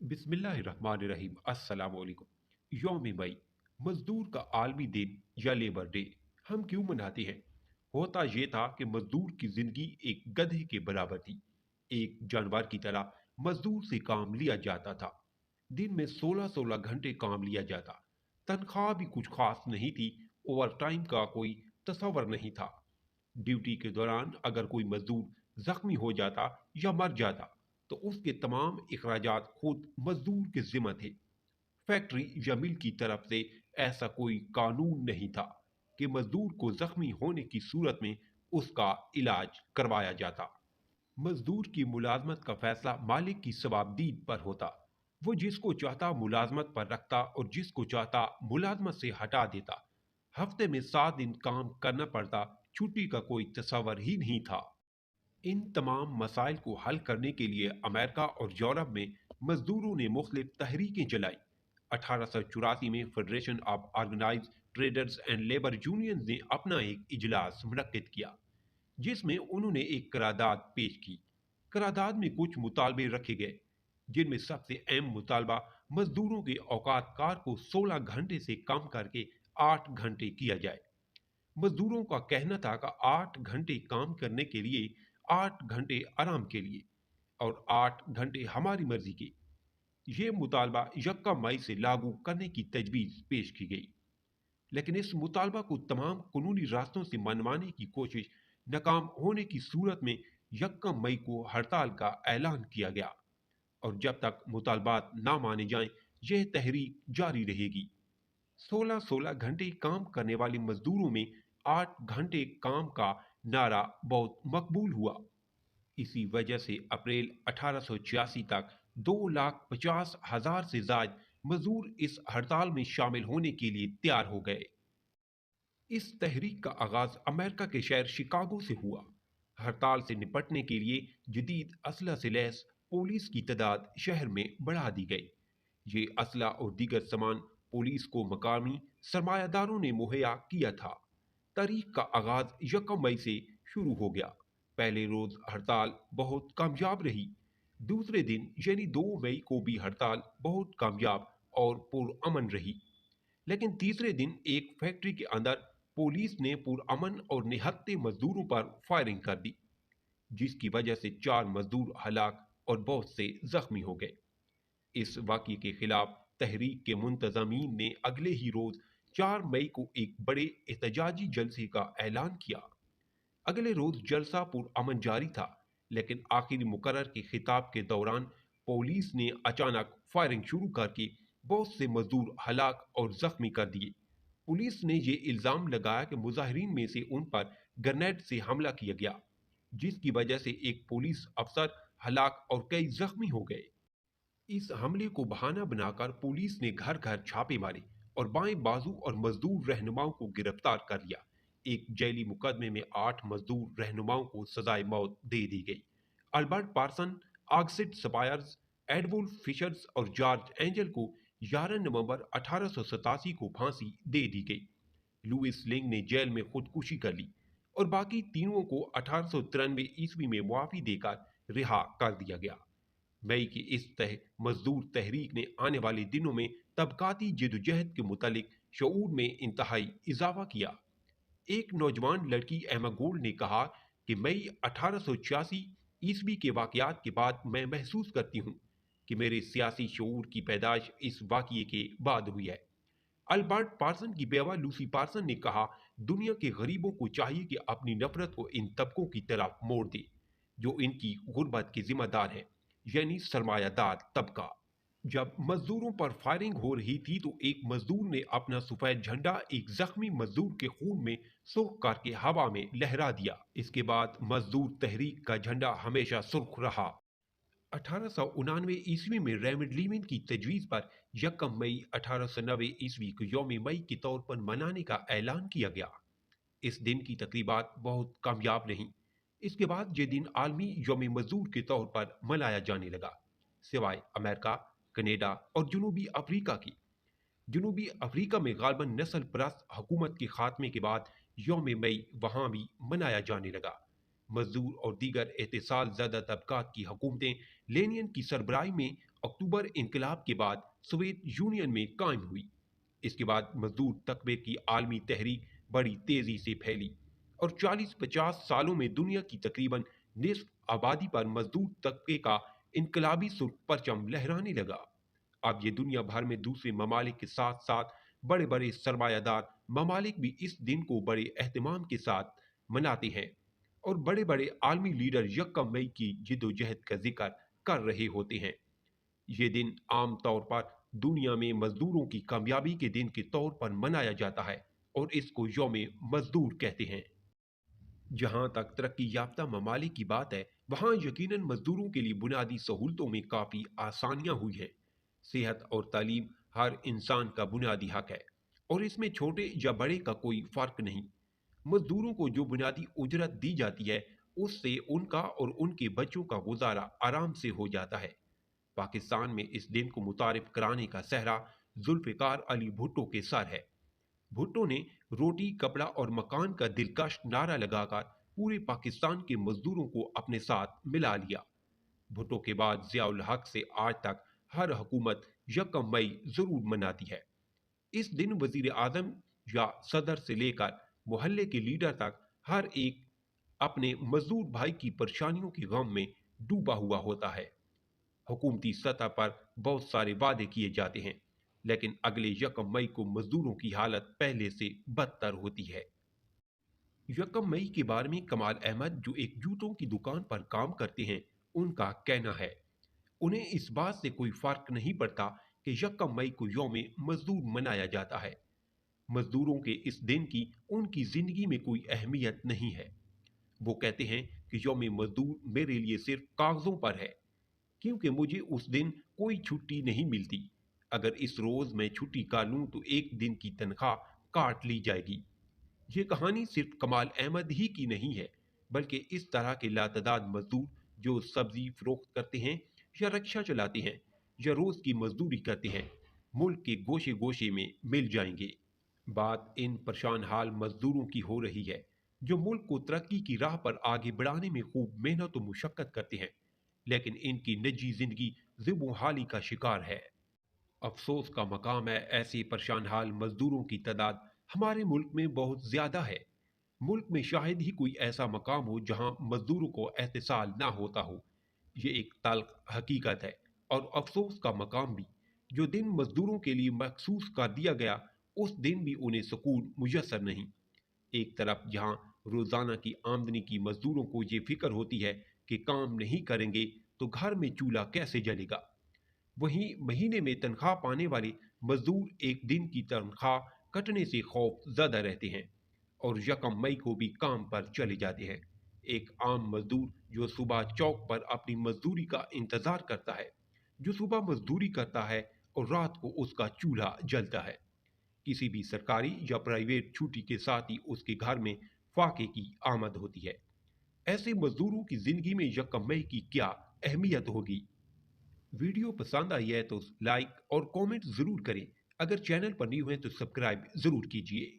बिस्मिल्लाहिर्रहमानिर्रहीम अस्सलाम वालेकुम। यौम मई, मजदूर का आलमी दिन या लेबर डे हम क्यों मनाते हैं? होता ये था कि मजदूर की जिंदगी एक गधे के बराबर थी। एक जानवर की तरह मजदूर से काम लिया जाता था। दिन में 16-16 घंटे काम लिया जाता। तनख्वाह भी कुछ खास नहीं थी। ओवर टाइम का कोई तस्वर नहीं था। ड्यूटी के दौरान अगर कोई मजदूर जख्मी हो जाता या मर जाता तो उसके तमाम अखराजात खुद मजदूर के जिम्मे थे। फैक्ट्री या मिल की तरफ से ऐसा कोई कानून नहीं था कि मजदूर को जख्मी होने की सूरत में उसका इलाज करवाया जाता। मजदूर की मुलाजमत का फैसला मालिक की सवाबदीद पर होता। वो जिसको चाहता मुलाजमत पर रखता और जिसको चाहता मुलाजमत से हटा देता। हफ्ते में 7 दिन काम करना पड़ता। छुट्टी का कोई तस्वर ही नहीं था। इन तमाम मसाइल को हल करने के लिए अमेरिका और यूरोप में मजदूरों ने मुख्तलिफ तहरीकें चलाई। 1884 में federation of organize traders and labour union ने अपना एक इजलास मुनक्किद किया, जिसमें उन्होंने एक करारदाद पेश की। करारदाद में कुछ मुतालबे रखे गए, जिनमें सबसे अहम मुतालबा मजदूरों के औकात कार को 16 घंटे से कम करके 8 घंटे किया जाए। मजदूरों का कहना था कि 8 घंटे काम करने के लिए 8 घंटे आराम के लिए और 8 घंटे हमारी मर्जी के। ये मुतालबा यक्का मई से लागू करने की तजवीज़ पेश की गई, लेकिन इस मुतालबा को तमाम कानूनी रास्तों से मनवाने की कोशिश नाकाम होने की सूरत में यक्का मई को हड़ताल का ऐलान किया गया और जब तक मुतालबात ना माने जाएं, यह तहरीक जारी रहेगी। 16-16 घंटे काम करने वाले मजदूरों में 8 घंटे काम का नारा बहुत मकबूल हुआ। इसी वजह से अप्रैल 1886 तक 2,50,000 से ज्यादा मजदूर इस हड़ताल में शामिल होने के लिए तैयार हो गए। इस तहरीक का आगाज अमेरिका के शहर शिकागो से हुआ। हड़ताल से निपटने के लिए जदीद असला से लैस पुलिस की तादाद शहर में बढ़ा दी गई। ये असला और दीगर सामान पुलिस को मकामी सरमायादारों ने मुहैया किया था। तारीख का आगाज 1 मई से शुरू हो गया। पहले रोज हड़ताल बहुत कामयाब रही। दूसरे दिन यानी 2 मई को भी हड़ताल बहुत कामयाब और पुरअमन रही। लेकिन तीसरे दिन एक फैक्ट्री के अंदर पुलिस ने पुरअमन और निहत्थे मजदूरों पर फायरिंग कर दी, जिसकी वजह से 4 मजदूर हलाक और बहुत से जख्मी हो गए। इस वाक़ये के खिलाफ तहरीक के मुंतजमीन ने अगले ही रोज 4 मई को एक बड़े एहतजाजी जलसे का ऐलान किया। अगले रोज जलसा पुरअमन जारी था, लेकिन आखिरी मुकर्रर के खिताब के दौरान पुलिस ने अचानक फायरिंग शुरू करके बहुत से मजदूर हलाक और जख्मी कर दिए। पुलिस ने ये इल्ज़ाम लगाया कि मुजाहिरीन में से उन पर ग्रेनेड से हमला किया गया, जिसकी वजह से एक पुलिस अफसर हलाक और कई जख्मी हो गए। इस हमले को बहाना बनाकर पुलिस ने घर घर छापे मारे और बाएं बाजू और मजदूर रहनुमाओं को गिरफ्तार कर लिया। एक जैली मुकदमे में 8 मजदूर रहनुमाओं को सजाए मौत दे दी गई। अल्बर्ट पार्सन, ऑक्सिड सपायर्स, एडवुल्फ फिशर्स और जॉर्ज एंजल को 11 नवंबर 1887 को फांसी दे दी गई। लुइस लिंग ने जेल में खुदकुशी कर ली और बाकी तीनों को 1893 ईस्वी में मुआफी देकर रिहा कर दिया गया। मई की इस मजदूर तहरीक ने आने वाले दिनों में तबकाती जदोजहद के मुतालिक शऊर में इंतहाई इजाफा किया। एक नौजवान लड़की एमा गोल्ड ने कहा कि मई 1886 ईस्वी के वाकयात के बाद मैं महसूस करती हूँ कि मेरे सियासी शऊर की पैदाइश इस वाकये के बाद हुई है। अल्बर्ट पार्सन की बेवा लूसी पार्सन ने कहा, दुनिया के गरीबों को चाहिए कि अपनी नफरत को इन तबकों की तरफ मोड़ दे जो इनकी गुर्बत के जिम्मेदार हैं, यानी सरमायादार तबका। जब मजदूरों पर फायरिंग हो रही थी तो एक मजदूर ने अपना सफेद झंडा एक जख्मी मजदूर के खून में सुर्ख करके हवा में लहरा दिया। इसके बाद मजदूर तहरीक का झंडा हमेशा सुर्ख रहा। 1899 ईस्वी में रेमंड लीमन की तजवीज़ पर 1 मई 1890 ईस्वी को यौम मई के तौर पर मनाने का ऐलान किया गया। इस दिन की तकरीबात बहुत कामयाब रहीं। इसके बाद ये दिन आलमी यौम मजदूर के तौर पर मनाया जाने लगा, सिवाय अमेरिका, कनाडा और जनूबी अफ्रीका की। जनूबी अफ्रीका में गालबन नस्ल परस्त हुकूमत के खात्मे के बाद यौम मई वहाँ भी मनाया जाने लगा। मजदूर और दीगर एहतसाल ज़दा तबकात की हुकूमतें लेनियन की सरबराही में अक्टूबर इनकलाब के बाद सोवियत यूनियन में कायम हुई। इसके बाद मजदूर तबके की आलमी तहरीक बड़ी तेजी से फैली और 40-50 सालों में दुनिया की तकरीबन निस्फ आबादी पर मजदूर तबके का इनकलाबी सुर्ख परचम लहराने लगा। अब ये दुनिया भर में दूसरे ममालिक के साथ साथ बड़े बड़े सरमायादार ममालिक भी इस दिन को बड़े एहतमाम के साथ मनाते हैं और बड़े बड़े आलमी लीडर यकम मई की जिद्दोजहद का जिक्र कर रहे होते हैं। ये दिन आम तौर पर दुनिया में मजदूरों की कामयाबी के दिन के तौर पर मनाया जाता है और इसको यौम मजदूर कहते हैं। जहां तक तरक्की याफ्ता ममालिक की बात है, वहां यकीनन मजदूरों के लिए बुनियादी सहूलतों में काफ़ी आसानियां हुई हैं। सेहत और तालीम हर इंसान का बुनियादी हक है और इसमें छोटे या बड़े का कोई फ़र्क नहीं। मजदूरों को जो बुनियादी उजरत दी जाती है, उससे उनका और उनके बच्चों का गुजारा आराम से हो जाता है। पाकिस्तान में इस दिन को मुतारिफ कराने का सहरा जुल्फ़िकार अली भुट्टो के सर है। भुट्टो ने रोटी, कपड़ा और मकान का दिलकश नारा लगाकर पूरे पाकिस्तान के मजदूरों को अपने साथ मिला लिया। भुट्टो के बाद ज़ियाउल हक से आज तक हर हुकूमत यकम मई ज़रूर मनाती है। इस दिन वजीर आजम या सदर से लेकर मोहल्ले के लीडर तक हर एक अपने मजदूर भाई की परेशानियों के गम में डूबा हुआ होता है। हुकूमती सतह पर बहुत सारे वादे किए जाते हैं, लेकिन अगले यकम मई को मजदूरों की हालत पहले से बदतर होती है। यकम मई के बारे में कमाल अहमद, जो एक जूतों की दुकान पर काम करते हैं, उनका कहना है, उन्हें इस बात से कोई फर्क नहीं पड़ता कि यकम मई को यौम मजदूर मनाया जाता है। मजदूरों के इस दिन की उनकी जिंदगी में कोई अहमियत नहीं है। वो कहते हैं कि यौम मजदूर मेरे लिए सिर्फ कागजों पर है, क्योंकि मुझे उस दिन कोई छुट्टी नहीं मिलती। अगर इस रोज मैं छुट्टी कर लूं तो एक दिन की तनख्वाह काट ली जाएगी। ये कहानी सिर्फ कमाल अहमद ही की नहीं है, बल्कि इस तरह के लातदाद मजदूर जो सब्जी फरोख्त करते हैं या रिक्शा चलाते हैं या रोज की मजदूरी करते हैं, मुल्क के गोशे गोशे में मिल जाएंगे। बात इन परेशान हाल मजदूरों की हो रही है, जो मुल्क को तरक्की की राह पर आगे बढ़ाने में खूब मेहनत और मुशक्कत करते हैं, लेकिन इनकी निजी जिंदगी ज़िब्ब हाली का शिकार है। अफसोस का मकाम है, ऐसे परेशान हाल मजदूरों की तादाद हमारे मुल्क में बहुत ज़्यादा है। मुल्क में शायद ही कोई ऐसा मकाम हो जहां मजदूरों को एहतिसाल ना होता हो। ये एक तल्ख हकीकत है और अफसोस का मकाम भी। जो दिन मजदूरों के लिए मखसूस कर दिया गया, उस दिन भी उन्हें सुकून मुयसर नहीं। एक तरफ जहां रोज़ाना की आमदनी की मजदूरों को ये फिक्र होती है कि काम नहीं करेंगे तो घर में चूल्हा कैसे जलेगा, वहीं महीने में तनख्वाह पाने वाले मजदूर एक दिन की तनख्वाह कटने से खौफ ज़्यादा रहते हैं और यकम मई को भी काम पर चले जाते हैं। एक आम मजदूर जो सुबह चौक पर अपनी मजदूरी का इंतज़ार करता है, जो सुबह मजदूरी करता है और रात को उसका चूल्हा जलता है। किसी भी सरकारी या प्राइवेट छुट्टी के साथ ही उसके घर में फाके की आमद होती है। ऐसे मजदूरों की जिंदगी में यकम मई की क्या अहमियत होगी। वीडियो पसंद आई है तो लाइक और कमेंट ज़रूर करें। अगर चैनल पर न्यू हैं तो सब्सक्राइब ज़रूर कीजिए।